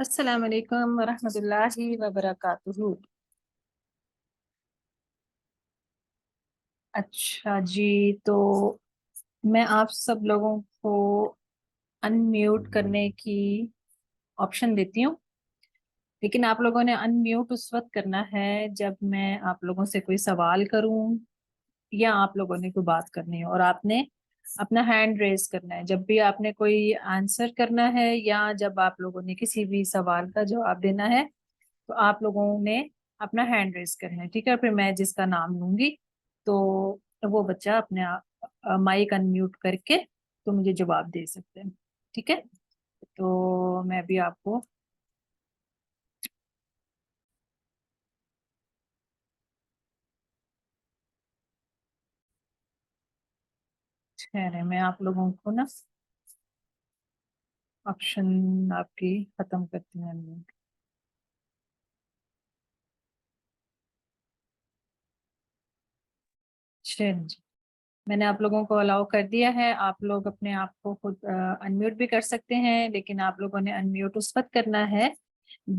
السلام علیکم ورحمۃ اللہ وبرکاتہ۔ اچھا جی، تو میں آپ سب لوگوں کو ان میوٹ کرنے کی آپشن دیتی ہوں، لیکن آپ لوگوں نے ان میوٹ اس وقت کرنا ہے جب میں آپ لوگوں سے کوئی سوال کروں یا آپ لوگوں نے کوئی بات کرنی ہو، اور آپ نے اپنا ہینڈ ریز کرنا ہے جب بھی آپ نے کوئی آنسر کرنا ہے یا جب آپ لوگوں نے کسی بھی سوال کا جواب دینا ہے تو آپ لوگوں نے اپنا ہینڈ ریز کرنا ہے، ٹھیک ہے؟ پھر میں جس کا نام لوں گی تو وہ بچہ اپنے مائک ان میوٹ کر کے تو مجھے جواب دے سکتے ہیں، ٹھیک ہے؟ تو میں بھی آپ کو میں آپ لوگوں کو نا آپشن آپ کی ختم کرتی ہوں۔ جی، میں نے آپ لوگوں کو الاؤ کر دیا ہے، آپ لوگ اپنے آپ کو خود انمیوٹ بھی کر سکتے ہیں، لیکن آپ لوگوں نے انمیوٹ اس وقت کرنا ہے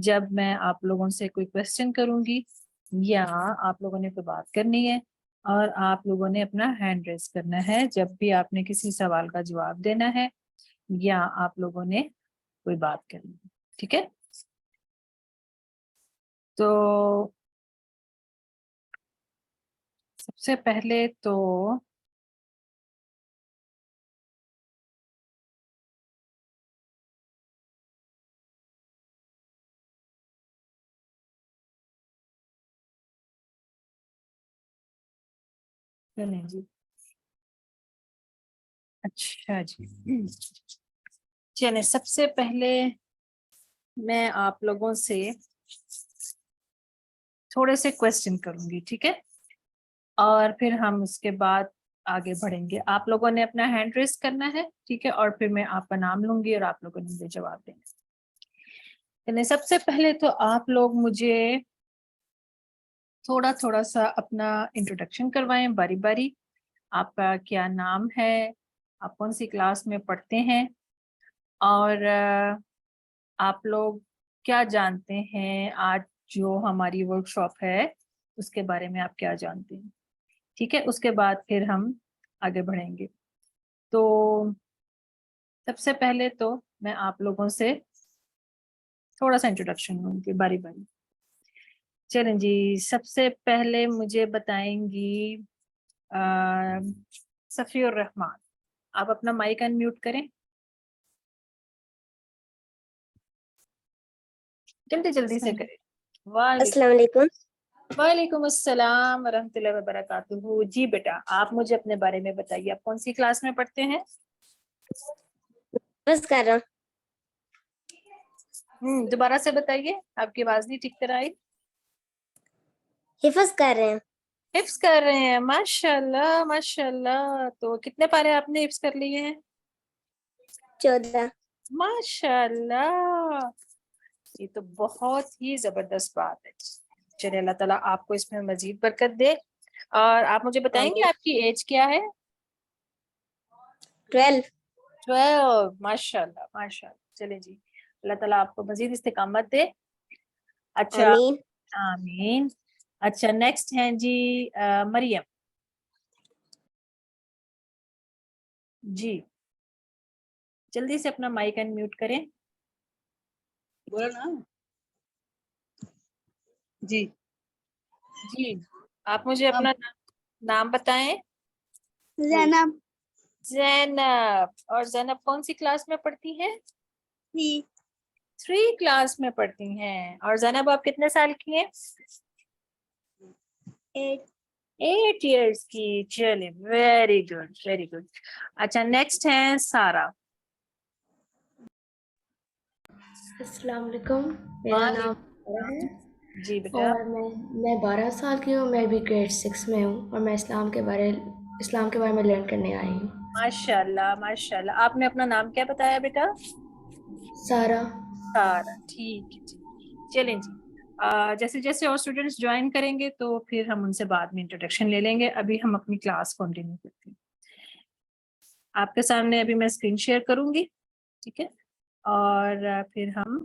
جب میں آپ لوگوں سے کوئی کوشچن کروں گی یا آپ لوگوں نے کوئی بات کرنی ہے، اور آپ لوگوں نے اپنا ہینڈ ریز کرنا ہے جب بھی آپ نے کسی سوال کا جواب دینا ہے یا آپ لوگوں نے کوئی بات کرنی ہے، ٹھیک ہے؟ تو سب سے پہلے تو چلیں جی، اچھا جی، چلیں سب سے پہلے میں آپ لوگوں سے تھوڑے سے کوشچن کروں گی، ٹھیک ہے؟ اور پھر ہم اس کے بعد آگے بڑھیں گے۔ آپ لوگوں نے اپنا ہینڈ ریز کرنا ہے، ٹھیک ہے؟ اور پھر میں آپ کا نام لوں گی اور آپ لوگوں نے مجھے جواب دینا ہے۔ سب سے پہلے تو آپ لوگ مجھے تھوڑا سا اپنا انٹروڈکشن کروائیں باری باری۔ آپ کا کیا نام ہے، آپ کون سی کلاس میں پڑھتے ہیں، اور آپ لوگ کیا جانتے ہیں آج جو ہماری ورک شاپ ہے اس کے بارے میں آپ کیا جانتے ہیں، ٹھیک ہے؟ اس کے بعد پھر ہم آگے بڑھیں گے۔ تو سب سے پہلے تو میں آپ لوگوں سے تھوڑا سا انٹروڈکشن لوں گی باری باری۔ چلیں جی، سب سے پہلے مجھے بتائیں گی صفی الرحمان، آپ اپنا مائک ان میوٹ کریں، جلدی جلدی سے کریں۔ السلام علیکم۔ وعلیکم السلام ورحمۃ اللہ وبرکاتہ۔ جی بیٹا، آپ مجھے اپنے بارے میں بتائیے، آپ کون سی کلاس میں پڑھتے ہیں؟ بس کر رہا ہوں۔ دوبارہ سے بتائیے، آپ کی آواز نہیں ٹھیک طرح آئی۔ حفظ کر رہے ہیں۔ حفظ کر رہے ہیں، ماشاء اللہ ماشاء اللہ۔ تو کتنے پارے آپ نے حفظ کر لیے ہیں؟ 14۔ ماشاء اللہ، یہ تو بہت ہی زبردست بات ہے۔ چلے اللہ تعالیٰ آپ کو اس میں مزید برکت دے۔ اور آپ مجھے بتائیں گے آپ کی ایج کیا ہے؟ 12۔ ماشاء اللہ ماشاء اللہ، چلے جی، اللہ تعالیٰ آپ کو مزید استقامت دے۔ اچھا، آمین۔ آمین۔ اچھا، نیکسٹ ہیں جی مریم جی، جلدی سے اپنا مائک ان میوٹ کریں۔ بولو نا جی۔ جی، آپ مجھے اپنا نام بتائیں۔ زینب۔ زینب، اور زینب کون سی کلاس میں پڑھتی ہیں؟ 3 کلاس میں پڑھتی ہیں۔ اور زینب آپ کتنے سال کی ہیں؟ 8 ایئرس کی۔ چلے، ویری گڈ ویری گڈ۔ اچھا، نیکسٹ ہیں سارا۔ السلام علیکم، میرا نام سارا ہے جی بیٹا۔ اور میں 12 سال کی ہوں، میں بھی گریڈ 6 میں ہوں اور میں اسلام کے بارے میں لرن کرنے آئی ہوں۔ ماشاء اللہ ماشاء اللہ۔ آپ نے اپنا نام کیا بتایا بیٹا؟ سارا۔ سارا، ٹھیک ہے جی، چلیں جی۔ جیسے جیسے اور اسٹوڈینٹس جوائن کریں گے تو پھر ہم ان سے بعد میں انٹروڈکشن لے لیں گے۔ ابھی ہم اپنی کلاس کنٹینیو کرتے ہیں۔ آپ کے سامنے ابھی میں اسکرین شیئر کروں گی، ٹھیک ہے؟ اور پھر ہم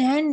10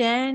10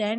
10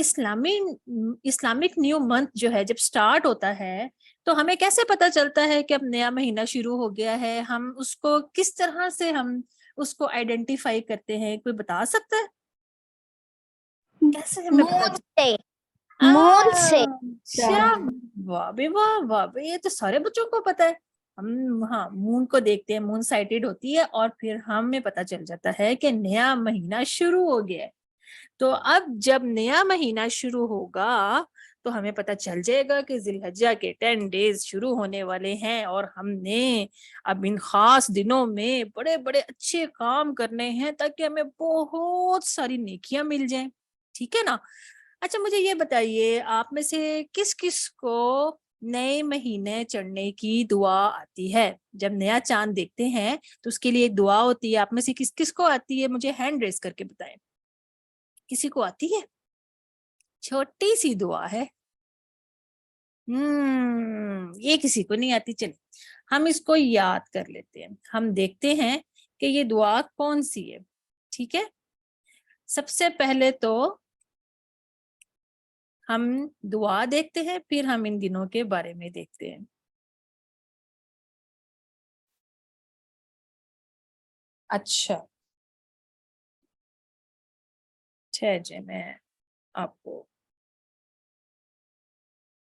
اسلامک نیو منتھ جو ہے جب سٹارٹ ہوتا ہے تو ہمیں کیسے پتا چلتا ہے کہ اب نیا مہینہ شروع ہو گیا ہے؟ ہم اس کو کس طرح سے ہم اس کو آئیڈینٹیفائی کرتے ہیں؟ کوئی بتا سکتا ہے کیسے ہمیں پتا مون سے واہ بے واہ، واہ بے، یہ تو سارے بچوں کو پتا ہے۔ ہم ہاں مون کو دیکھتے ہیں، مون سائٹڈ ہوتی ہے اور پھر ہمیں پتا چل جاتا ہے کہ نیا مہینہ شروع ہو گیا ہے۔ تو اب جب نیا مہینہ شروع ہوگا تو ہمیں پتا چل جائے گا کہ ذی الحجہ کے 10 ڈیز شروع ہونے والے ہیں اور ہم نے اب ان خاص دنوں میں بڑے بڑے اچھے کام کرنے ہیں تاکہ ہمیں بہت ساری نیکیاں مل جائیں، ٹھیک ہے نا؟ اچھا مجھے یہ بتائیے، آپ میں سے کس کس کو نئے مہینے چڑھنے کی دعا آتی ہے؟ جب نیا چاند دیکھتے ہیں تو اس کے لیے ایک دعا ہوتی ہے، آپ میں سے کس کس کو آتی ہے؟ مجھے ہینڈ ریز کر کے بتائیں، کسی کو آتی ہے؟ چھوٹی سی دعا ہے، یہ کسی کو نہیں آتی۔ چلیں ہم اس کو یاد کر لیتے ہیں، ہم دیکھتے ہیں کہ یہ دعا کون سی ہے، ٹھیک ہے؟ سب سے پہلے تو ہم دعا دیکھتے ہیں، پھر ہم ان دنوں کے بارے میں دیکھتے ہیں۔ اچھا جی میں آپ کو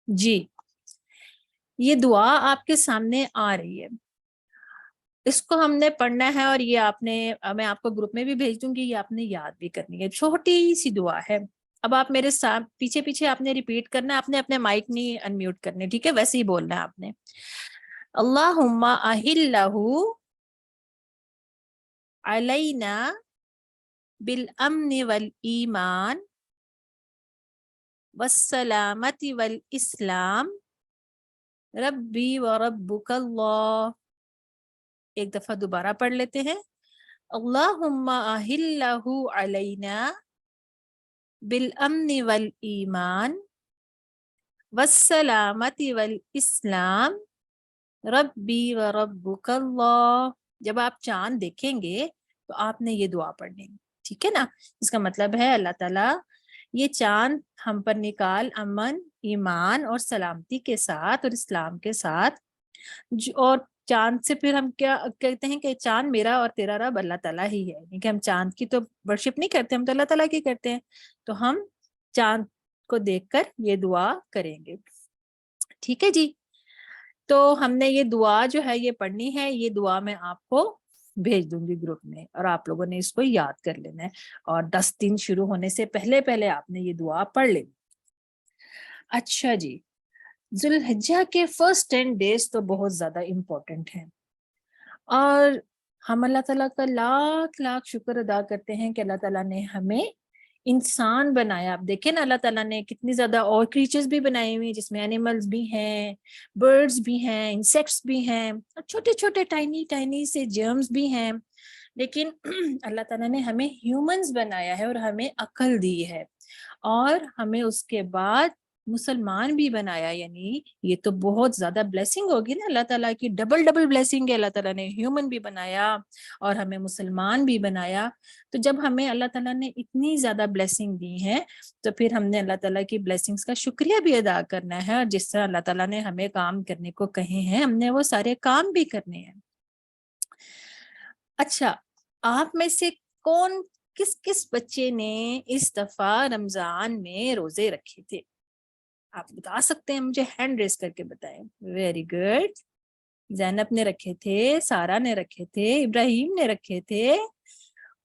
جی یہ دعا آپ کے سامنے آ رہی ہے، اس کو ہم نے پڑھنا ہے اور یہ آپ نے، میں آپ کو گروپ میں بھی بھیج دوں گی، یہ آپ نے یاد بھی کرنی ہے، چھوٹی سی دعا ہے۔ اب آپ میرے ساتھ پیچھے پیچھے آپ نے ریپیٹ کرنا ہے، آپ نے اپنے مائک نہیں انمیوٹ کرنے، ٹھیک ہے؟ ویسے ہی بولنا ہے آپ نے، اللہم اہلہ علینا بالامن والایمان والسلامت والاسلام ربی وربک اللہ۔ ایک دفعہ دوبارہ پڑھ لیتے ہیں، اللہم اہلہ علینا بالامن والایمان والسلامت والاسلام ربی وربک اللہ۔ جب آپ چاند دیکھیں گے تو آپ نے یہ دعا پڑھنی ہے، ٹھیک ہے نا؟ اس کا مطلب ہے اللہ تعالیٰ یہ چاند ہم پر نکال امن، ایمان اور سلامتی کے ساتھ اور اسلام کے ساتھ، اور چاند سے پھر ہم کیا کہتے ہیں کہ چاند میرا اور تیرا رب اللہ تعالیٰ ہی ہے، کیونکہ ہم چاند کی تو ورشپ نہیں کرتے، ہم تو اللہ تعالیٰ کی کرتے ہیں، تو ہم چاند کو دیکھ کر یہ دعا کریں گے، ٹھیک ہے جی؟ تو ہم نے یہ دعا جو ہے یہ پڑھنی ہے، یہ دعا میں آپ کو بھیج دوں گی گروپ میں، اور آپ لوگوں نے اس کو یاد کر لینا ہے، اور 10 دن شروع ہونے سے پہلے پہلے آپ نے یہ دعا پڑھ لینی۔ اچھا جی، ذی الحجہ کے فرسٹ 10 ڈیز تو بہت زیادہ امپورٹنٹ ہیں، اور ہم اللہ تعالیٰ کا لاکھ لاکھ شکر ادا کرتے ہیں کہ اللہ تعالیٰ نے ہمیں انسان بنایا۔ آپ دیکھیں نا اللہ تعالیٰ نے کتنی زیادہ اور کریچرز بھی بنائے ہوئے ہیں، جس میں اینیملز بھی ہیں، برڈز بھی ہیں، انسیکٹس بھی ہیں، اور چھوٹے چھوٹے ٹائنی ٹائنی سے جرمز بھی ہیں، لیکن اللہ تعالیٰ نے ہمیں ہیومنز بنایا ہے اور ہمیں عقل دی ہے، اور ہمیں اس کے بعد مسلمان بھی بنایا، یعنی یہ تو بہت زیادہ بلیسنگ ہوگی نا اللہ تعالیٰ کی، ڈبل ڈبل بلیسنگ ہے، اللہ تعالیٰ نے ہیومن بھی بنایا اور ہمیں مسلمان بھی بنایا۔ تو جب ہمیں اللہ تعالیٰ نے اتنی زیادہ بلیسنگ دی ہے تو پھر ہم نے اللہ تعالیٰ کی بلیسنگز کا شکریہ بھی ادا کرنا ہے، اور جس طرح اللہ تعالیٰ نے ہمیں کام کرنے کو کہے ہیں ہم نے وہ سارے کام بھی کرنے ہیں۔ اچھا، آپ میں سے کون کس کس بچے نے اس دفعہ رمضان میں روزے رکھے تھے؟ آپ بتا سکتے ہیں، مجھے ہینڈ ریز کر کے بتائیں۔ ویری گڈ، زینب نے رکھے تھے، سارا نے رکھے تھے، ابراہیم نے رکھے تھے،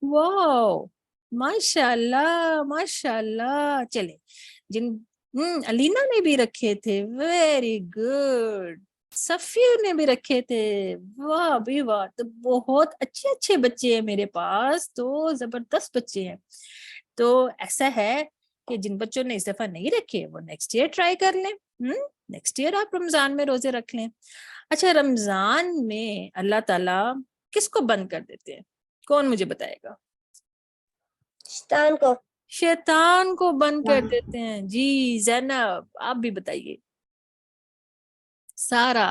واو ماشاء اللہ ماشاء اللہ۔ چلے جن علینا نے بھی رکھے تھے، ویری گڈ، صفیہ نے بھی رکھے تھے، واہ بھی واہ، تو بہت اچھے اچھے بچے ہیں میرے پاس، تو زبردست بچے ہیں۔ تو ایسا ہے کہ جن بچوں نے اس دفعہ نہیں رکھے وہ نیکسٹ ایئر ٹرائی کر لیں، نیکسٹ ایئر آپ رمضان میں روزے رکھ لیں۔ اچھا، رمضان میں اللہ تعالیٰ کس کو بند کر دیتے ہیں؟ کون مجھے بتائے گا؟ شیطان کو۔ شیطان کو بند کر دیتے ہیں، جی زینب آپ بھی بتائیے، سارا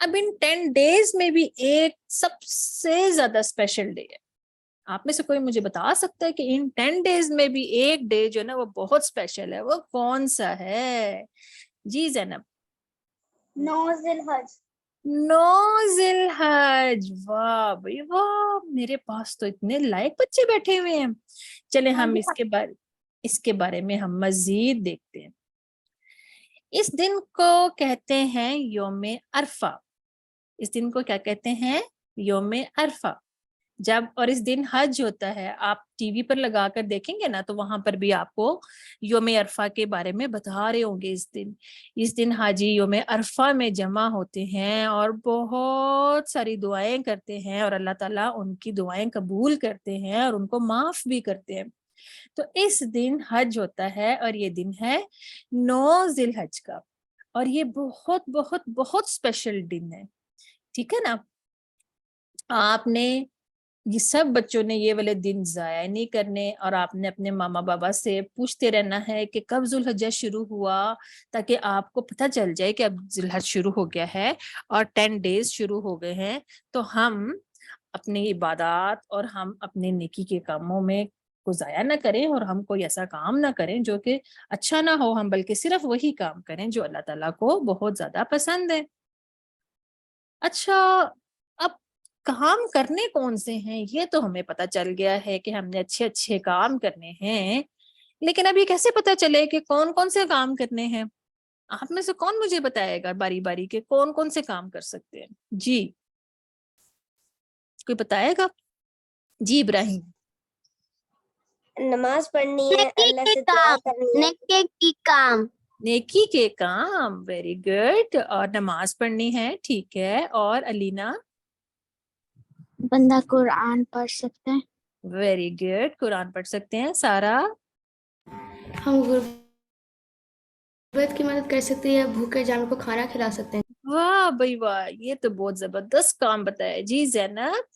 اب ان 10 days میں بھی ایک سب سے زیادہ اسپیشل ڈے ہے. آپ میں سے کوئی مجھے بتا سکتا ہے کہ ان 10 days میں بھی ایک ڈے جو ہے نا وہ بہت اسپیشل ہے, وہ کون سا ہے؟ جی زینب. 9 ذی الحج. 9 ذی الحج. واہ بھائی واہ, میرے پاس تو اتنے لائق بچے بیٹھے ہوئے ہیں. چلیں ہم اس کے بارے میں ہم مزید دیکھتے ہیں. اس دن کو کہتے ہیں یوم عرفہ. اس دن کو کیا کہتے ہیں؟ یوم عرفہ. جب اور اس دن حج ہوتا ہے, آپ ٹی وی پر لگا کر دیکھیں گے نا تو وہاں پر بھی آپ کو یوم عرفہ کے بارے میں بتا رہے ہوں گے. اس دن حاجی یوم عرفہ میں جمع ہوتے ہیں اور بہت ساری دعائیں کرتے ہیں, اور اللہ تعالیٰ ان کی دعائیں قبول کرتے ہیں اور ان کو معاف بھی کرتے ہیں. تو اس دن حج ہوتا ہے, اور یہ دن ہے 9 ذی الحج کا, اور یہ بہت بہت بہت اسپیشل دن ہے. ٹھیک ہے نا. آپ نے یہ سب بچوں نے یہ والے دن ضائع نہیں کرنے, اور آپ نے اپنے ماما بابا سے پوچھتے رہنا ہے کہ کب ذوالحجہ شروع ہوا, تاکہ آپ کو پتہ چل جائے کہ اب ذوالحج شروع ہو گیا ہے اور 10 days شروع ہو گئے ہیں. تو ہم اپنی عبادات اور ہم اپنے نیکی کے کاموں میں کو ضائع نہ کریں, اور ہم کوئی ایسا کام نہ کریں جو کہ اچھا نہ ہو, ہم بلکہ صرف وہی کام کریں جو اللہ تعالیٰ کو بہت زیادہ پسند ہے. اچھا, اب کام کرنے کون سے ہیں یہ تو ہمیں پتہ چل گیا ہے کہ ہم نے اچھے اچھے کام کرنے ہیں, لیکن اب یہ کیسے پتہ چلے کہ کون کون سے کام کرنے ہیں؟ آپ میں سے کون مجھے بتائے گا باری باری کے کون کون سے کام کر سکتے ہیں؟ جی کوئی بتائے گا؟ جی ابراہیم. نماز پڑھنی ہے, اللہ سے دعا کرنی ہے. نیکی کام. نیکی کے کام, ویری گڈ. اور نماز پڑھنی ہے, ٹھیک ہے. اور علینا؟ بندہ قرآن پڑھ سکتے ہیں. ویری گڈ, قرآن پڑھ سکتے ہیں. سارا؟ ہم غربت کی مدد کر سکتے ہیں, بھوکے جانوروں کو کھانا کھلا سکتے ہیں. واہ بھائی واہ, یہ تو بہت زبردست کام بتایا. جی زینب؟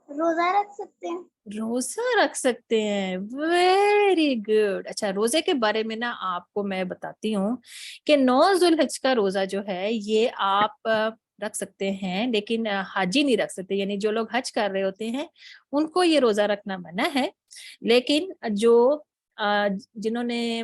روزہ رکھ سکتے ہیں. روزہ رکھ سکتے ہیں, ویری گڈ. اچھا, روزے کے بارے میں نا آپ کو میں بتاتی ہوں کہ 9 ذوالحج کا روزہ جو ہے یہ آپ رکھ سکتے ہیں, لیکن حاجی نہیں رکھ سکتے. یعنی جو لوگ حج کر رہے ہوتے ہیں ان کو یہ روزہ رکھنا منع ہے, لیکن جو جنہوں نے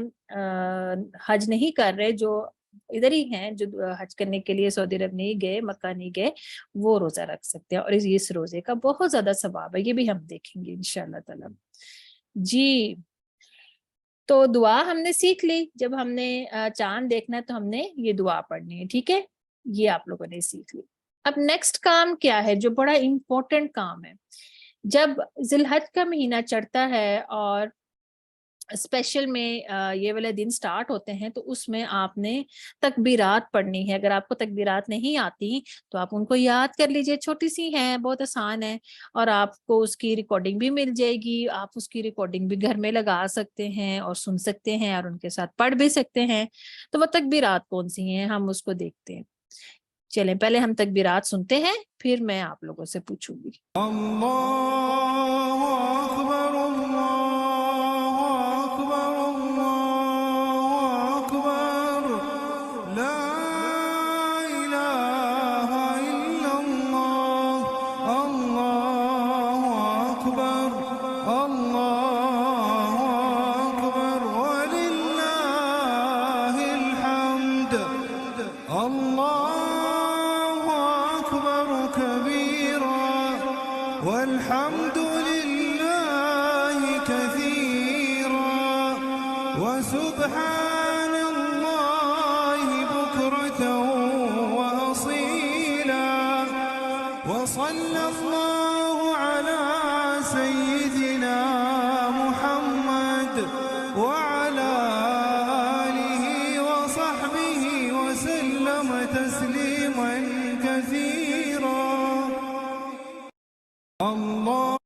حج نہیں کر رہے, جو ادھر ہی ہیں, جو حج کرنے کے لیے سعودی عرب نہیں گئے, مکہ نہیں گئے, وہ روزہ رکھ سکتے ہیں. اور اس روزے کا بہت زیادہ ثواب ہے, یہ بھی ہم دیکھیں گے انشاءاللہ تعالی. جی تو دعا ہم نے سیکھ لی. جب ہم نے چاند دیکھنا ہے تو ہم نے یہ دعا پڑھنی ہے, ٹھیک ہے, یہ آپ لوگوں نے سیکھ لی. اب نیکسٹ کام کیا ہے جو بڑا امپورٹنٹ کام ہے؟ جب ذی الحج کا مہینہ چڑھتا ہے اور اسپیشل میں یہ والے دن سٹارٹ ہوتے ہیں تو اس میں آپ نے تکبیرات پڑھنی ہے. اگر آپ کو تکبیرات نہیں آتی تو آپ ان کو یاد کر لیجئے, چھوٹی سی ہیں, بہت آسان ہے, اور آپ کو اس کی ریکارڈنگ بھی مل جائے گی. آپ اس کی ریکارڈنگ بھی گھر میں لگا سکتے ہیں اور سن سکتے ہیں اور ان کے ساتھ پڑھ بھی سکتے ہیں. تو وہ تکبیرات کون سی ہیں ہم اس کو دیکھتے ہیں. چلیں پہلے ہم تکبیرات سنتے ہیں, پھر میں آپ لوگوں سے پوچھوں گی. اللہ اکبر, اللہ اکبر, اللہ اکبر, لا الہ الا اللہ, اللہ اکبر, اللہ اکبر, وللہ الحمد. اللہ اکبر کبیرا والحمد للہ کثیرا وسبحان اللہ بکرة وأصیلا وصلی اللہ علی سیدنا محمد وعلى آلہ وصحبہ وسلم تسلیما کثیرا. اللہ.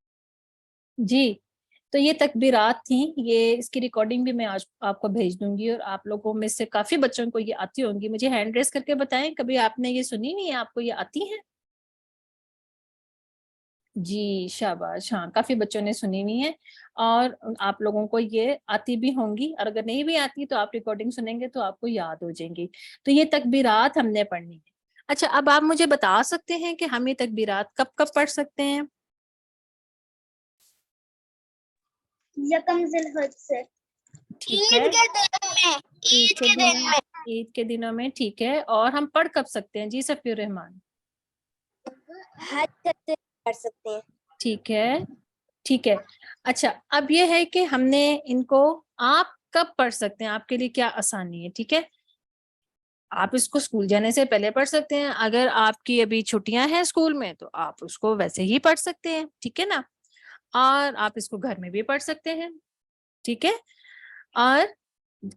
جی تو یہ تکبیرات تھیں, یہ اس کی ریکارڈنگ بھی میں آج آپ کو بھیج دوں گی, اور آپ لوگوں میں سے کافی بچوں کو یہ آتی ہوں گی. مجھے ہینڈ ریس کر کے بتائیں کبھی آپ نے یہ سنی نہیں ہے, آپ کو یہ آتی ہیں؟ جی شاباش, ہاں کافی بچوں نے سنی ہوئی ہے, اور آپ لوگوں کو یہ آتی بھی ہوں گی, اور اگر نہیں بھی آتی تو آپ ریکارڈنگ سنیں گے تو آپ کو یاد ہو جائیں گی. تو یہ تکبیرات ہم نے پڑھنی ہے. اچھا اب آپ مجھے بتا سکتے ہیں کہ ہم یہ تکبیرات کب کب پڑھ سکتے ہیں؟ یکم ذی الحج سے، ٹھیک ہے، عید کے دن میں، عید کے دنوں میں، ٹھیک ہے. اور ہم پڑھ کب سکتے ہیں جی صفی الرحمان؟ حج کرتے پڑھ سکتے ہیں. ٹھیک ہے، ٹھیک ہے. اچھا اب یہ ہے کہ ہم نے ان کو آپ کب پڑھ سکتے ہیں، آپ کے لیے کیا آسانی ہے؟ ٹھیک ہے، آپ اس کو اسکول جانے سے پہلے پڑھ سکتے ہیں. اگر آپ کی ابھی چھٹیاں ہیں اسکول میں تو آپ اس کو ویسے ہی پڑھ سکتے ہیں، ٹھیک ہے نا. اور آپ اس کو گھر میں بھی پڑھ سکتے ہیں، ٹھیک ہے. اور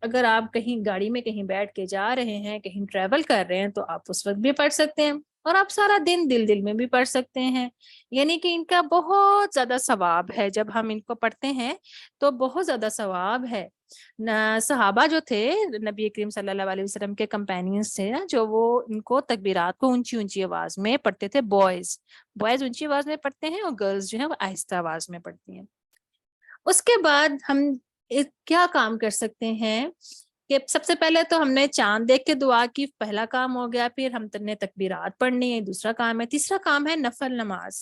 اگر آپ کہیں گاڑی میں کہیں بیٹھ کے جا رہے ہیں، کہیں ٹریول کر رہے ہیں تو آپ اس وقت بھی پڑھ سکتے ہیں. اور آپ سارا دن دل میں بھی پڑھ سکتے ہیں. یعنی کہ ان کا بہت زیادہ ثواب ہے. جب ہم ان کو پڑھتے ہیں تو بہت زیادہ ثواب ہے. صحابہ جو تھے نبی کریم صلی اللہ علیہ وسلم کے کمپینینز تھے نا، جو وہ ان کو تکبیرات کو اونچی آواز میں پڑھتے تھے. بوائز اونچی آواز میں پڑھتے ہیں اور گرلز جو ہیں وہ آہستہ آواز میں پڑھتی ہیں. اس کے بعد ہم کیا کام کر سکتے ہیں کہ سب سے پہلے تو ہم نے چاند دیکھ کے دعا کی، پہلا کام ہو گیا. پھر ہم نے تکبیرات پڑھنی ہے، دوسرا کام ہے. تیسرا کام ہے نفل نماز.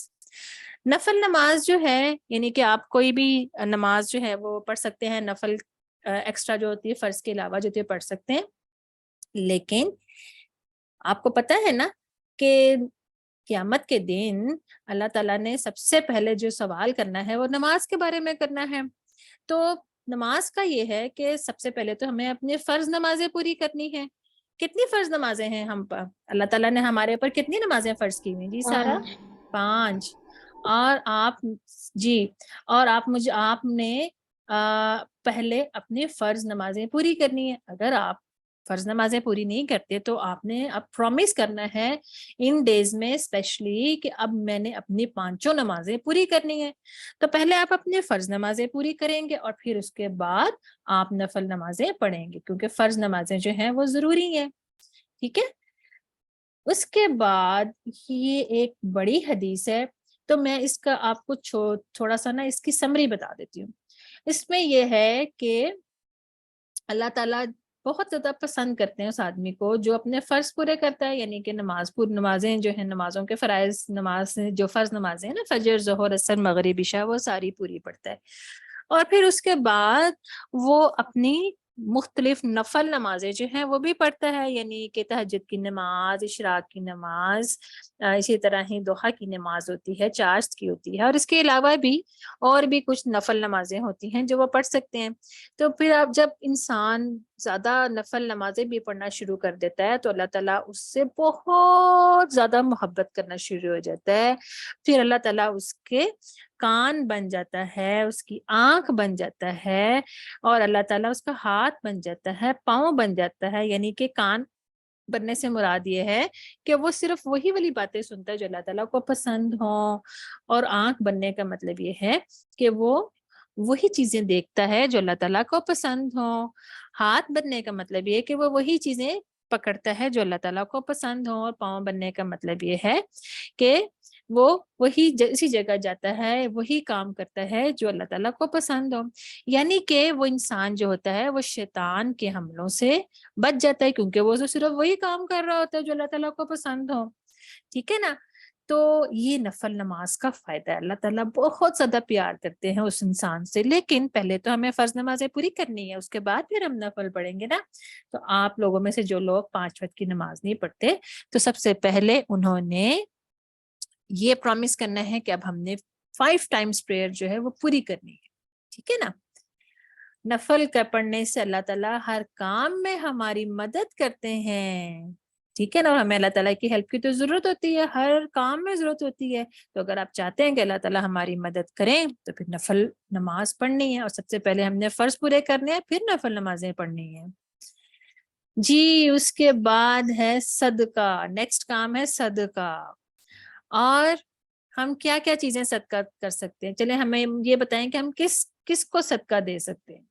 نفل نماز جو ہے یعنی کہ آپ کوئی بھی نماز جو ہے وہ پڑھ سکتے ہیں. نفل ایکسٹرا جو ہوتی ہے، فرض کے علاوہ جو ہوتی ہے پڑھ سکتے ہیں. لیکن آپ کو پتہ ہے نا کہ قیامت کے دن اللہ تعالیٰ نے سب سے پہلے جو سوال کرنا ہے وہ نماز کے بارے میں کرنا ہے. تو نماز کا یہ ہے کہ سب سے پہلے تو ہمیں اپنے فرض نمازیں پوری کرنی ہے. کتنی فرض نمازیں ہیں ہم پر؟ اللہ تعالیٰ نے ہمارے اوپر کتنی نمازیں فرض کی ہوئی جی سارا؟ 5. اور آپ نے پہلے اپنے فرض نمازیں پوری کرنی ہے. اگر آپ فرض نمازیں پوری نہیں کرتے تو آپ نے اب پرومس کرنا ہے ان ڈیز میں اسپیشلی کہ اب میں نے اپنی 5 نمازیں پوری کرنی ہے. تو پہلے آپ اپنے فرض نمازیں پوری کریں گے اور پھر اس کے بعد آپ نفل نمازیں پڑھیں گے، کیونکہ فرض نمازیں جو ہیں وہ ضروری ہیں، ٹھیک ہے. اس کے بعد یہ ایک بڑی حدیث ہے، تو میں اس کا آپ کو تھوڑا سا نا اس کی سمری بتا دیتی ہوں. اس میں یہ ہے کہ اللہ تعالیٰ بہت زیادہ پسند کرتے ہیں اس آدمی کو جو اپنے فرض پورے کرتا ہے. یعنی کہ نمازیں جو ہیں، نمازوں کے فرائض، نماز جو فرض نمازیں ہیں نا، فجر، ظہر، عصر، مغرب، عشاء، وہ ساری پوری پڑھتا ہے. اور پھر اس کے بعد وہ اپنی مختلف نفل نمازیں جو ہیں وہ بھی پڑھتا ہے. یعنی کہ تہجد کی نماز، اشراق کی نماز، اسی طرح ہی ضحیٰ کی نماز ہوتی ہے، چاشت کی ہوتی ہے، اور اس کے علاوہ بھی اور بھی کچھ نفل نمازیں ہوتی ہیں جو وہ پڑھ سکتے ہیں. تو پھر اب جب انسان زیادہ نفل نمازیں بھی پڑھنا شروع کر دیتا ہے تو اللہ تعالیٰ اس سے بہت زیادہ محبت کرنا شروع ہو جاتا ہے. پھر اللہ تعالیٰ اس کے کان بن جاتا ہے، اس کی آنکھ بن جاتا ہے، اور اللہ تعالیٰ اس کا ہاتھ بن جاتا ہے، پاؤں بن جاتا ہے. یعنی کہ کان بننے سے مراد یہ ہے کہ وہ صرف وہی والی باتیں سنتا ہے جو اللہ تعالیٰ کو پسند ہوں، اور آنکھ بننے کا مطلب یہ ہے کہ وہ وہی چیزیں دیکھتا ہے جو اللہ تعالیٰ کو پسند ہوں. ہاتھ بننے کا مطلب یہ ہے کہ وہ وہی چیزیں پکڑتا ہے جو اللہ تعالیٰ کو پسند ہوں. اور پاؤں بننے کا مطلب یہ ہے کہ وہ وہی اسی جگہ جاتا ہے، وہی کام کرتا ہے جو اللہ تعالیٰ کو پسند ہو. یعنی کہ وہ انسان جو ہوتا ہے وہ شیطان کے حملوں سے بچ جاتا ہے، کیونکہ وہ تو صرف وہی کام کر رہا ہوتا ہے جو اللہ تعالیٰ کو پسند ہو، ٹھیک ہے نا. تو یہ نفل نماز کا فائدہ ہے. اللہ تعالیٰ بہت زیادہ پیار کرتے ہیں اس انسان سے. لیکن پہلے تو ہمیں فرض نمازیں پوری کرنی ہے، اس کے بعد پھر ہم نفل پڑھیں گے نا. تو آپ لوگوں میں سے جو لوگ 5 وقت کی نماز نہیں پڑھتے، تو سب سے پہلے انہوں نے یہ پرومس کرنا ہے کہ اب ہم نے 5 ٹائمز پریئر جو ہے وہ پوری کرنی ہے، ٹھیک ہے نا. نفل کا پڑھنے سے اللہ تعالیٰ ہر کام میں ہماری مدد کرتے ہیں، ٹھیک ہے نا. اور ہمیں اللہ تعالیٰ کی ہیلپ کی تو ضرورت ہوتی ہے، ہر کام میں ضرورت ہوتی ہے. تو اگر آپ چاہتے ہیں کہ اللہ تعالیٰ ہماری مدد کریں تو پھر نفل نماز پڑھنی ہے. اور سب سے پہلے ہم نے فرض پورے کرنے ہیں، پھر نفل نمازیں پڑھنی ہیں جی. اس کے بعد ہے صدقہ. نیکسٹ کام ہے صدقہ. اور ہم کیا کیا چیزیں صدقہ کر سکتے ہیں؟ چلیں ہمیں یہ بتائیں کہ ہم کس کو صدقہ دے سکتے ہیں.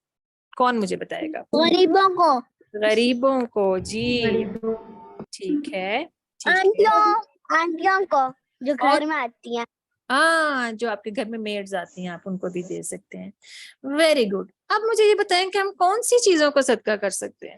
کون مجھے بتائے گا؟ غریبوں کو، غریبوں کو. جی ٹھیک ہے، ٹھیک ہے. آنٹیوں کو جو گھر میں آتی ہیں. ہاں، جو آپ کے گھر میں میڈز آتی ہیں آپ ان کو بھی دے سکتے ہیں. Very good. اب مجھے یہ بتائیں کہ ہم کون سی چیزوں کو صدقہ کر سکتے ہیں؟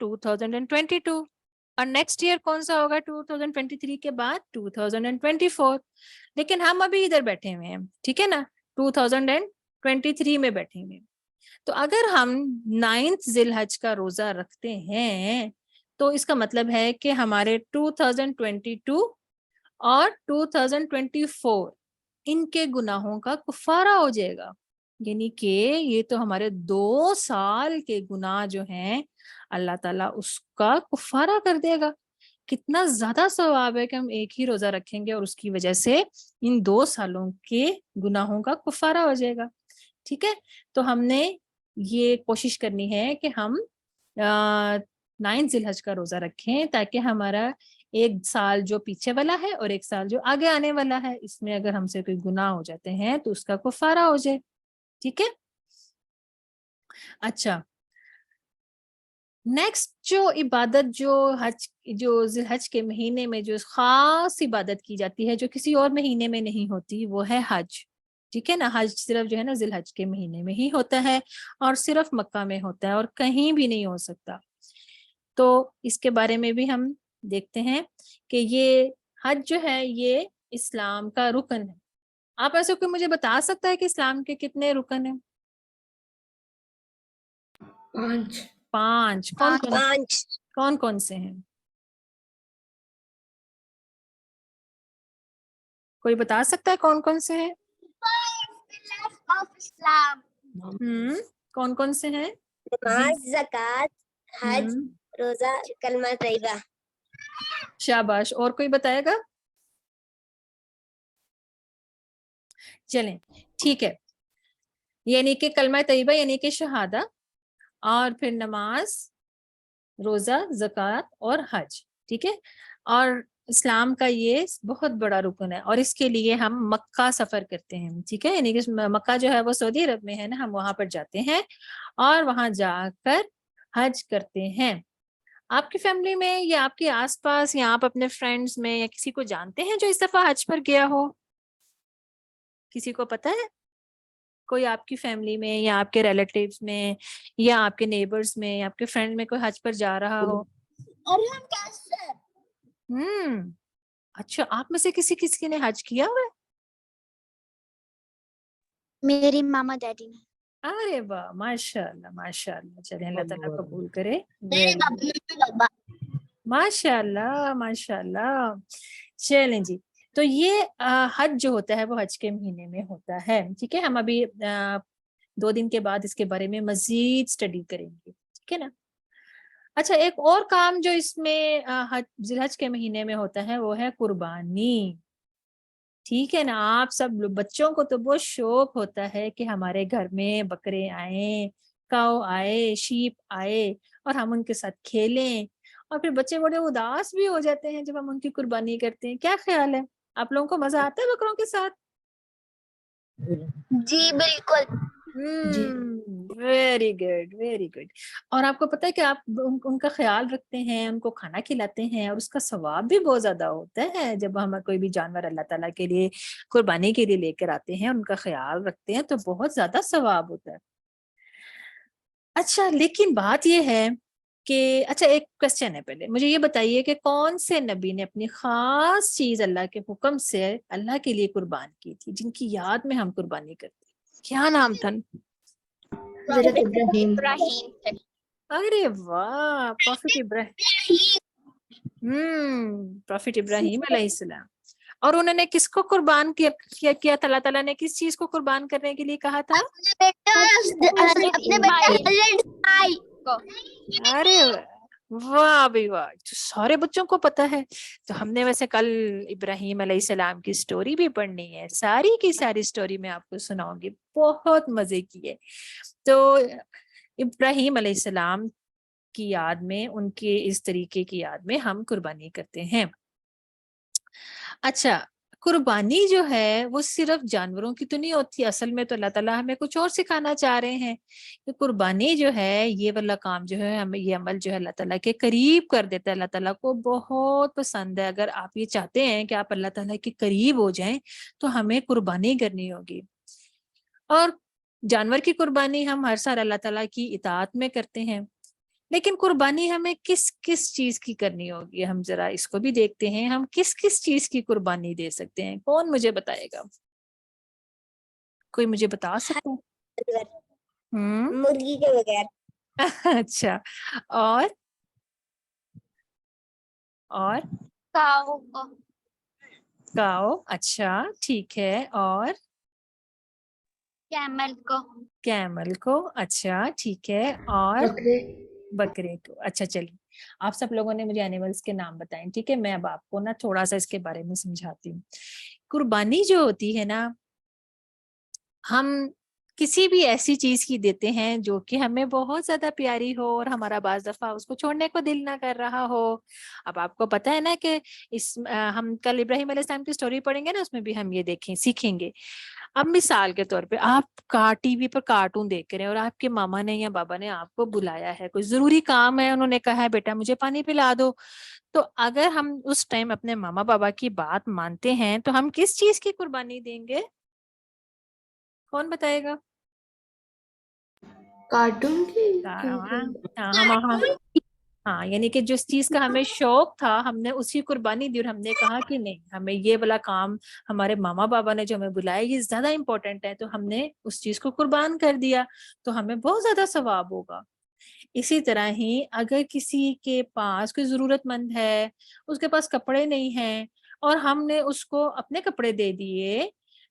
2022। اور نیکسٹ ایئر کون سا ہوگا 2023 کے بعد 2024. لیکن ہم ابھی ادھر بیٹھے ہوئے ہیں, ٹھیک ہے نا, 2023 میں بیٹھے ہوئے ہیں. تو اگر ہم 9 ذی الحج کا روزہ رکھتے ہیں تو اس کا مطلب ہے کہ ہمارے 2022 اور 2024 ان کے گناہوں کا کفارہ ہو جائے گا. یعنی کہ یہ تو ہمارے 2 سال کے گناہ جو ہیں اللہ تعالیٰ اس کا کفارہ کر دے گا. کتنا زیادہ ثواب ہے کہ ہم ایک ہی روزہ رکھیں گے اور اس کی وجہ سے ان 2 سالوں کے گناہوں کا کفارہ ہو جائے گا. ٹھیک ہے, تو ہم نے یہ کوشش کرنی ہے کہ ہم 9 ذی الحج کا روزہ رکھیں تاکہ ہمارا 1 سال جو پیچھے والا ہے اور 1 سال جو آگے آنے والا ہے, اس میں اگر ہم سے کوئی گناہ ہو جاتے ہیں تو اس کا کفارہ ہو جائے. ٹھیک ہے. اچھا, نیکسٹ جو عبادت جو ذی الحج کے مہینے میں جو خاص عبادت کی جاتی ہے جو کسی اور مہینے میں نہیں ہوتی, وہ ہے حج. ٹھیک ہے نا, حج صرف جو ہے نا ذی الحج کے مہینے میں ہی ہوتا ہے اور صرف مکہ میں ہوتا ہے اور کہیں بھی نہیں ہو سکتا. تو اس کے بارے میں بھی ہم دیکھتے ہیں کہ یہ حج جو ہے یہ اسلام کا رکن ہے. آپ ایسے کوئی مجھے بتا سکتا ہے کہ اسلام کے کتنے رکن ہیں؟ 5. کون کون سے ہیں؟ کوئی بتا سکتا ہے کون کون سے ہیں؟ کون کون سے ہیں؟ نماز، زکوٰۃ، حج، روزہ، کلمہ طیبہ. شاباش. اور کوئی بتائے گا؟ چلیں ٹھیک ہے. یعنی کہ کلمہ طیبہ یعنی کہ شہادہ, اور پھر نماز, روزہ, زکوٰۃ اور حج. ٹھیک ہے. اور اسلام کا یہ بہت بڑا رکن ہے اور اس کے لیے ہم مکہ سفر کرتے ہیں. ٹھیک ہے, یعنی کہ مکہ جو ہے وہ سعودی عرب میں ہے نا, ہم وہاں پر جاتے ہیں اور وہاں جا کر حج کرتے ہیں. آپ کی فیملی میں یا آپ کے آس پاس یا آپ اپنے فرینڈز میں یا کسی کو جانتے ہیں جو اس دفعہ حج پر گیا ہو؟ کسی کو پتہ ہے؟ کوئی آپ کی فیملی میں یا آپ کے ریلیٹیوز میں یا آپ کے نیبرز میں یا آپ کے فرینڈ میں کوئی حج پر جا رہا ہو؟ اچھا, آپ میں سے کسی نے حج کیا ہوا ہے؟ میری ماما ڈیڈی نے. ارے واہ, ماشاء اللہ ماشاء اللہ. چلیں اللہ تعالیٰ قبول کرے. ماشاء اللہ ماشاء اللہ. چلیں جی, تو یہ حج جو ہوتا ہے وہ حج کے مہینے میں ہوتا ہے. ٹھیک ہے, ہم ابھی 2 دن کے بعد اس کے بارے میں مزید اسٹڈی کریں گے. ٹھیک ہے نا. اچھا, ایک اور کام جو اس میں ذی الحج کے مہینے میں ہوتا ہے وہ ہے قربانی. ٹھیک ہے نا, آپ سب بچوں کو تو بہت شوق ہوتا ہے کہ ہمارے گھر میں بکرے آئیں, کاؤ آئے, شیپ آئے اور ہم ان کے ساتھ کھیلیں. اور پھر بچے بڑے اداس بھی ہو جاتے ہیں جب ہم ان کی قربانی کرتے ہیں. کیا خیال ہے, آپ لوگوں کو مزہ آتا ہے بکروں کے ساتھ؟ جی بالکل. Very good very good. اور آپ کو پتہ ہے کہ آپ ان کا خیال رکھتے ہیں, ان کو کھانا کھلاتے ہیں اور اس کا ثواب بھی بہت زیادہ ہوتا ہے. جب ہم کوئی بھی جانور اللہ تعالیٰ کے لیے قربانی کے لیے لے کر آتے ہیں, ان کا خیال رکھتے ہیں تو بہت زیادہ ثواب ہوتا ہے. اچھا, لیکن بات یہ ہے کہ اچھا ایک کوشچن ہے, پہلے مجھے یہ بتائیے کہ کون سے نبی نے اپنی خاص چیز اللہ کے حکم سے اللہ کے لیے قربان کی تھی, جن کی یاد میں ہم قربانی کرتے ہیں؟ کیا نام تھا؟ حضرت ابراہیم. ارے واہ, پروفٹ ابراہیم علیہ السلام. اور انہوں نے کس کو قربان کیا تھا؟ اللہ تعالیٰ نے کس چیز کو قربان کرنے کے لیے کہا تھا؟ ارے واہ بھائی واہ, سارے بچوں کو پتا ہے. تو ہم نے ویسے کل ابراہیم علیہ السلام کی سٹوری بھی پڑھنی ہے, ساری کی ساری سٹوری میں آپ کو سناؤں گی, بہت مزے کی ہے. تو ابراہیم علیہ السلام کی یاد میں, ان کے اس طریقے کی یاد میں ہم قربانی کرتے ہیں. اچھا, قربانی جو ہے وہ صرف جانوروں کی تو نہیں ہوتی. اصل میں تو اللہ تعالیٰ ہمیں کچھ اور سکھانا چاہ رہے ہیں کہ قربانی جو ہے یہ والا کام جو ہے, ہمیں یہ عمل جو ہے اللہ تعالیٰ کے قریب کر دیتا ہے. اللہ تعالیٰ کو بہت پسند ہے. اگر آپ یہ چاہتے ہیں کہ آپ اللہ تعالیٰ کے قریب ہو جائیں تو ہمیں قربانی کرنی ہوگی. اور جانور کی قربانی ہم ہر سال اللہ تعالیٰ کی اطاعت میں کرتے ہیں. لیکن قربانی ہمیں کس کس چیز کی کرنی ہوگی؟ ہم ذرا اس کو بھی دیکھتے ہیں، ہم کس کس چیز کی قربانی دے سکتے ہیں؟ کون مجھے بتائے گا؟ کوئی مجھے بتا سکتا ہے؟ مرغی کے بغیر اچھا، اور کاؤ، اچھا ٹھیک ہے، اور کیمل کو، اچھا ٹھیک ہے، اور بکرے بکرے کو، اچھا چلیے آپ سب لوگوں نے مجھے اینیملز کے نام بتائیں، ٹھیک ہے؟ میں اب آپ کو نا تھوڑا سا اس کے بارے میں سمجھاتی ہوں۔ قربانی جو ہوتی ہے نا، ہم کسی بھی ایسی چیز کی دیتے ہیں جو کہ ہمیں بہت زیادہ پیاری ہو اور ہمارا بعض دفعہ اس کو چھوڑنے کو دل نہ کر رہا ہو۔ اب آپ کو پتا ہے نا کہ ہم کل ابراہیم علیہ السلام کی سٹوری پڑھیں گے نا، اس میں بھی ہم یہ سیکھیں گے۔ اب مثال کے طور پہ آپ ٹی وی پر کارٹون دیکھ رہے ہیں اور آپ کے ماما نے یا بابا نے آپ کو بلایا ہے، کوئی ضروری کام ہے، انہوں نے کہا ہے بیٹا مجھے پانی پلا دو، تو اگر ہم اس ٹائم اپنے ماما بابا کی بات مانتے ہیں تو ہم کس چیز کی قربانی دیں گے؟ کون بتائے گا؟ کارٹون کی ہاں، یعنی کہ جس چیز کا ہمیں شوق تھا ہم نے اسی قربانی دی، اور ہم نے کہا کہ نہیں، ہمیں یہ والا کام ہمارے ماما بابا نے جو ہمیں بلایا یہ زیادہ امپورٹنٹ ہے، تو ہم نے اس چیز کو قربان کر دیا، تو ہمیں بہت زیادہ ثواب ہوگا۔ اسی طرح ہی اگر کسی کے پاس کوئی ضرورت مند ہے، اس کے پاس کپڑے نہیں ہیں اور ہم نے اس کو اپنے کپڑے دے دیے،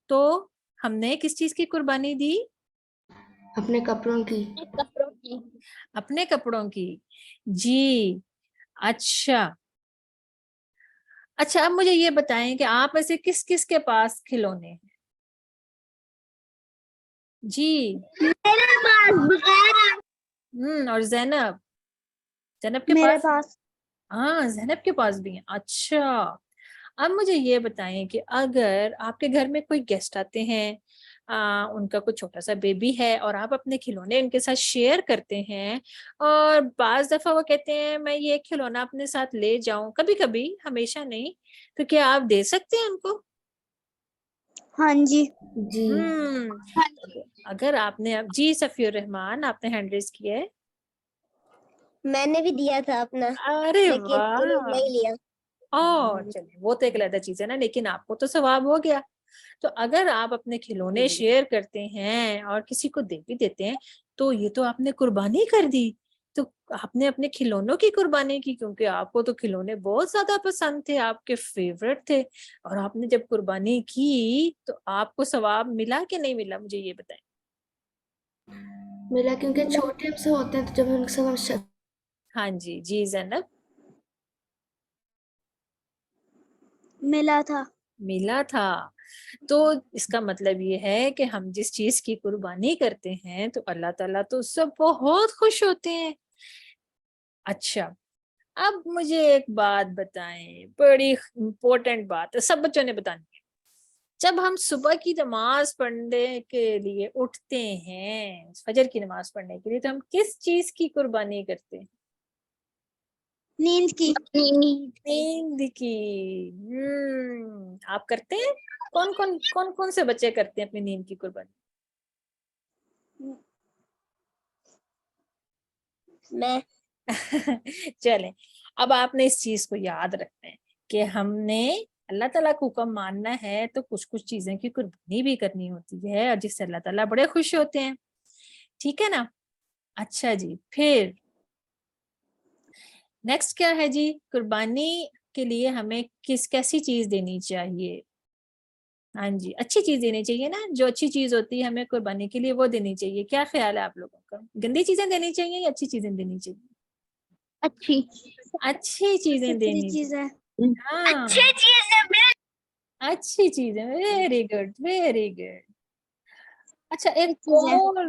تو ہم نے کس چیز کی قربانی دی؟ اپنے کپڑوں کی اپنے کپڑوں کی، جی اچھا۔ اب مجھے یہ بتائیں کہ آپ میں سے کس کس کے پاس کھلونے ہیں؟ جی اور زینب کے میرے پاس؟ پاس ہاں زینب کے پاس بھی ہیں، اچھا۔ اب مجھے یہ بتائیں کہ اگر آپ کے گھر میں کوئی گیسٹ آتے ہیں، ان کا کوئی چھوٹا سا بیبی ہے اور آپ اپنے کھلونے ان کے ساتھ شیئر کرتے ہیں، اور بعض دفعہ وہ کہتے ہیں میں یہ کھلونا اپنے ساتھ لے جاؤں، کبھی کبھی، ہمیشہ نہیں، تو کیا آپ دے سکتے ہیں ان کو؟ ہاں جی جی اگر آپ نے جی صفی الرحمان آپ نے ہینڈ ریز کیا ہے؟ میں نے بھی دیا تھا اپنا، ارے لیکن انہوں نے واہ، نہیں لیا۔ چلیے وہ تو ایک علیحدہ چیز ہے نا، لیکن آپ کو تو ثواب ہو گیا۔ تو اگر آپ اپنے کھلونے شیئر کرتے ہیں اور کسی کو دے بھی دیتے ہیں تو یہ تو آپ نے قربانی کر دی، تو آپ نے اپنے کھلونوں کی قربانی کی، کیونکہ آپ کو تو کھلونے بہت زیادہ پسند تھے، آپ کے فیورٹ تھے، اور آپ نے جب قربانی کی تو آپ کو ثواب ملا کہ نہیں ملا؟ مجھے یہ بتائیں۔ ملا، کیونکہ چھوٹے ہم سے ہوتے ہیں تو جب ان سے ہم ہاں جی جی زینب، ملا تھا۔ ملا تھا، تو اس کا مطلب یہ ہے کہ ہم جس چیز کی قربانی کرتے ہیں تو اللہ تعالیٰ تو اس سے بہت خوش ہوتے ہیں۔ اچھا، اب مجھے ایک بات بتائیں، بڑی امپورٹنٹ بات ہے، سب بچوں نے بتانی ہے۔ جب ہم صبح کی نماز پڑھنے کے لیے اٹھتے ہیں، فجر کی نماز پڑھنے کے لیے، تو ہم کس چیز کی قربانی کرتے ہیں؟ نیند کی نیند کی۔ آپ کرتے ہیں؟ کون کون سے بچے کرتے ہیں اپنی نیند کی قربانی؟ میں چلیں، اب آپ نے اس چیز کو یاد رکھنا ہے کہ ہم نے اللہ تعالیٰ کو حکم ماننا ہے تو کچھ کچھ چیزیں کی قربانی بھی کرنی ہوتی ہے، اور جس سے اللہ تعالیٰ بڑے خوش ہوتے ہیں، ٹھیک ہے نا؟ اچھا جی، پھر نیکسٹ کیا ہے جی؟ قربانی کے لیے ہمیں کیسی چیز دینی چاہیے؟ ہاں جی، اچھی چیز دینی چاہیے نا، جو اچھی چیز ہوتی ہے ہمیں قربانی کے لیے وہ دینی چاہیے۔ کیا خیال ہے آپ لوگوں کا؟ گندی چیزیں دینی چاہیے یا اچھی چیزیں دینی چاہیے؟ اچھی چیزیں دینی چاہیے، ہاں اچھی چیزیں، ویری گڈ ویری گڈ۔ اچھا، ایک اور،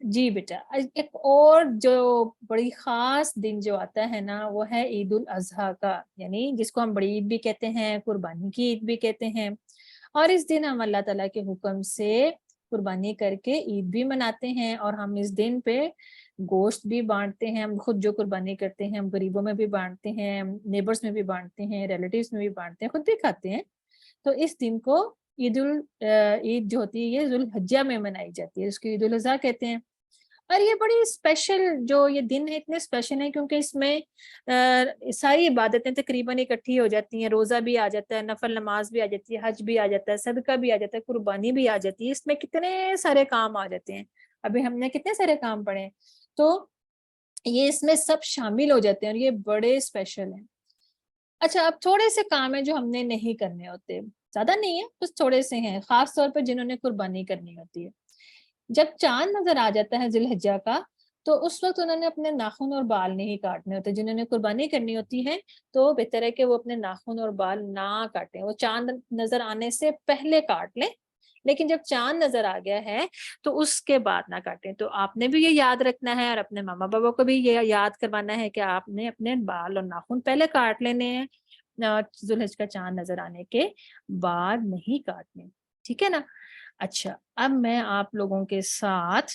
جی بیٹا، ایک اور جو بڑی خاص دن جو آتا ہے نا، وہ ہے عید الاضحیٰ کا، یعنی جس کو ہم بڑی عید بھی کہتے ہیں، قربانی کی عید بھی کہتے ہیں، اور اس دن ہم اللہ تعالیٰ کے حکم سے قربانی کر کے عید بھی مناتے ہیں، اور ہم اس دن پہ گوشت بھی بانٹتے ہیں، ہم خود جو قربانی کرتے ہیں ہم غریبوں میں بھی بانٹتے ہیں، نیبرز میں بھی بانٹتے ہیں، ریلیٹیوز میں بھی بانٹتے ہیں، خود بھی کھاتے ہیں۔ تو اس دن کو عید جو ہوتی ہے یہ ذوالحجہ میں منائی جاتی ہے، اس کو عید الاضحیٰ کہتے ہیں۔ اور یہ بڑی اسپیشل جو یہ دن ہے اتنے اسپیشل ہیں کیونکہ اس میں ساری عبادتیں تقریباً اکٹھی ہو جاتی ہیں. روزہ بھی آ جاتا ہے, نفل نماز بھی آ جاتی ہے, حج بھی آ جاتا ہے, صدقہ بھی آ جاتا ہے, قربانی بھی آ جاتی ہے. اس میں کتنے سارے کام آ جاتے ہیں. ابھی ہم نے کتنے سارے کام پڑھے, تو یہ اس میں سب شامل ہو جاتے ہیں اور یہ بڑے اسپیشل ہیں. اچھا, اب تھوڑے سے کام ہیں جو ہم نے نہیں کرنے ہوتے, زیادہ نہیں ہے, بس تھوڑے سے ہیں, خاص طور پہ جنہوں نے قربانی کرنی ہوتی ہے. جب چاند نظر آ جاتا ہے ذی الحجہ کا, تو اس وقت انہوں نے اپنے ناخن اور بال نہیں کاٹنے ہوتے. جنہوں نے قربانی کرنی ہوتی ہے تو بہتر ہے کہ وہ اپنے ناخن اور بال نہ کاٹیں, وہ چاند نظر آنے سے پہلے کاٹ لیں. لیکن جب چاند نظر آ گیا ہے تو اس کے بعد نہ کاٹیں. تو آپ نے بھی یہ یاد رکھنا ہے اور اپنے ماما بابا کو بھی یہ یاد کروانا ہے کہ آپ نے اپنے بال اور ناخن پہلے کاٹ لینے ہیں, ذی الحجہ کا چاند نظر آنے کے بعد نہیں کاٹنے. ٹھیک ہے نا. اچھا, اب میں آپ لوگوں کے ساتھ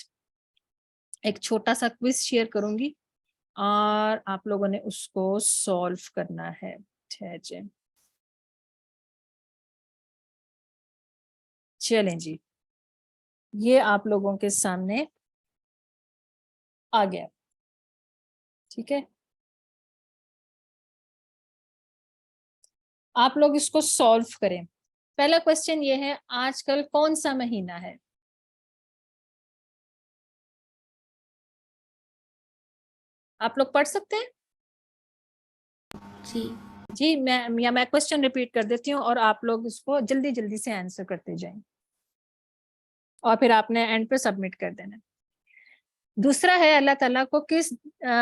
ایک چھوٹا سا کوئز شیئر کروں گی اور آپ لوگوں نے اس کو سولو کرنا ہے. چلیں جی, یہ آپ لوگوں کے سامنے آ گیا. ٹھیک ہے, آپ لوگ اس کو سولو کریں. پہلا کوشچن یہ ہے, آج کل کون سا مہینہ ہے؟ آپ لوگ پڑھ سکتے ہیں؟ جی, میں کوشچن ریپیٹ کر دیتی ہوں اور آپ لوگ اس کو جلدی جلدی سے آنسر کرتے جائیں اور پھر آپ نے اینڈ پہ سبمٹ کر دینا. دوسرا ہے, اللہ تعالیٰ کو کس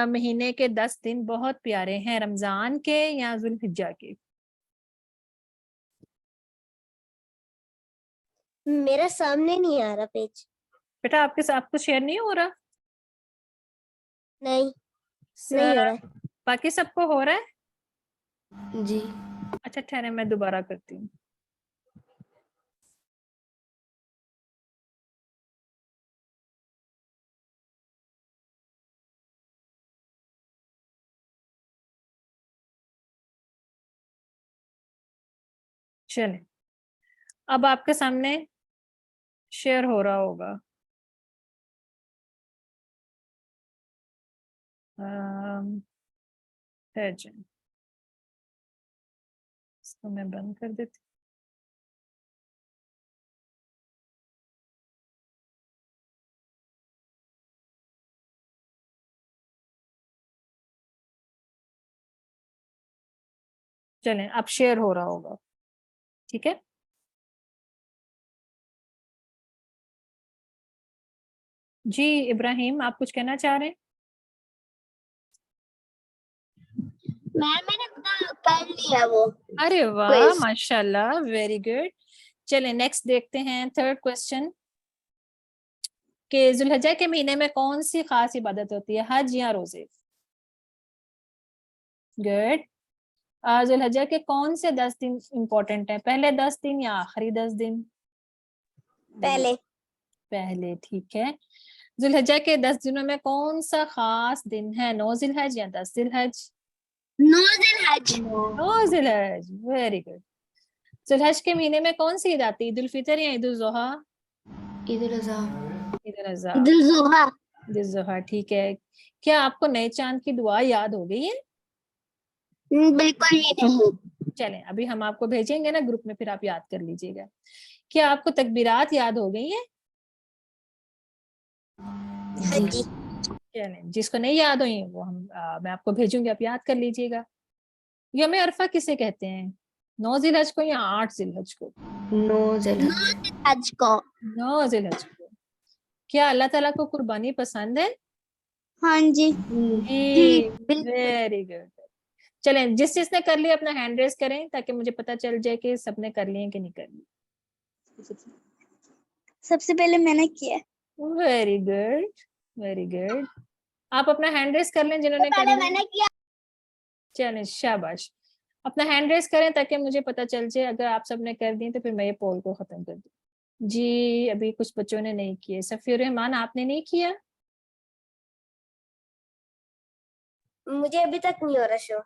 مہینے کے 10 دن بہت پیارے ہیں, رمضان کے یا ذی الحجہ کے؟ میرا سامنے نہیں آ رہا پیج. بیٹا آپ کے ساتھ کچھ شیئر نہیں ہو رہا؟ نہیں ہو رہا ہے. باقی سب کو ہو رہا ہے؟ جی. اچھا ٹھہرے, میں دوبارہ کرتی ہوں. چلیں, اب آپ کے سامنے شیئر ہو رہا ہوگا. اس کو میں بند کر دیتی. چلیں, اب شیئر ہو رہا ہوگا. ٹھیک ہے, جی ابراہیم آپ کچھ کہنا چاہ رہے ہیں؟ میں نے کر لیا وہ. ارے واہ, Quiz. ماشاء اللہ, ویری گڈ. چلیں نیکسٹ دیکھتے ہیں, تھرڈ کوشچن, کہ ذی الحجہ کے مہینے میں کون سی خاص عبادت ہوتی ہے, حج یا روزے؟ گڈ. ذی الحجہ کے کون سے 10 دن امپورٹنٹ ہیں, پہلے 10 دن یا آخری 10 دن؟ پہلے. ٹھیک ہے. ذی الحجہ کے 10 دنوں میں کون سا خاص دن ہے, 9 ذی الحج یا 10 ذی الحج؟ 9 ذی الحج. 9 ذی الحج, ویری گڈ. ذی الحج کے مہینے میں کون سی عید آتی ہے, عید الفطر یا عید الاضحیٰ؟ عید الاضحیٰ. عید الاضحیٰ. عید الاضحیٰ. عید الاضحیٰ, ٹھیک ہے. کیا آپ کو نئے چاند کی دعا یاد ہو گئی ہے؟ بالکل بھی نہیں. چلیں, ابھی ہم آپ کو بھیجیں گے نا گروپ میں, پھر آپ یاد کر لیجیے گا. کیا آپ کو تکبیرات یاد ہو گئی ہیں؟ جی. چلیں, جس کو نہیں یاد ہوئی وہ میں آپ کو بھیجوں گی, آپ یاد کر لیجیے گا. یوم عرفہ کسے کہتے ہیں, 9 ذی الحج کو یا 8 ذی الحج کو؟ 9 ذی الحج. حج کو. 9 ذی الحج کو. کیا اللہ تعالیٰ کو قربانی پسند ہے؟ ہاں جی. جی, ویری گڈ. چلیں, جس نے کر لیا اپنا ہینڈ ریز کریں تاکہ مجھے پتا چل جائے کہ سب نے کر لیے کہ نہیں کر لی. سب سے پہلے میں نے کیا. Very good, very good. آپ اپنا ہینڈ ریز کر لیں جنہوں نے کر پہلے لیا. میں نے کیا. چلیں, شاباش. اپنا ہینڈ ریز کریں تاکہ مجھے پتا چل جائے. اگر آپ سب نے کر دی تو پھر میں یہ پول کو ختم کر دوں. جی, ابھی کچھ بچوں نے نہیں کیے. صفی الرحمان, آپ نے نہیں کیا؟ مجھے ابھی تک نہیں ہو رہا شو.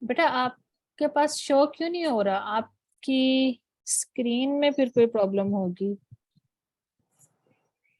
بیٹا آپ کے پاس شو کیوں نہیں ہو رہا, آپ کی اسکرین میں پھر کوئی پرابلم ہوگی.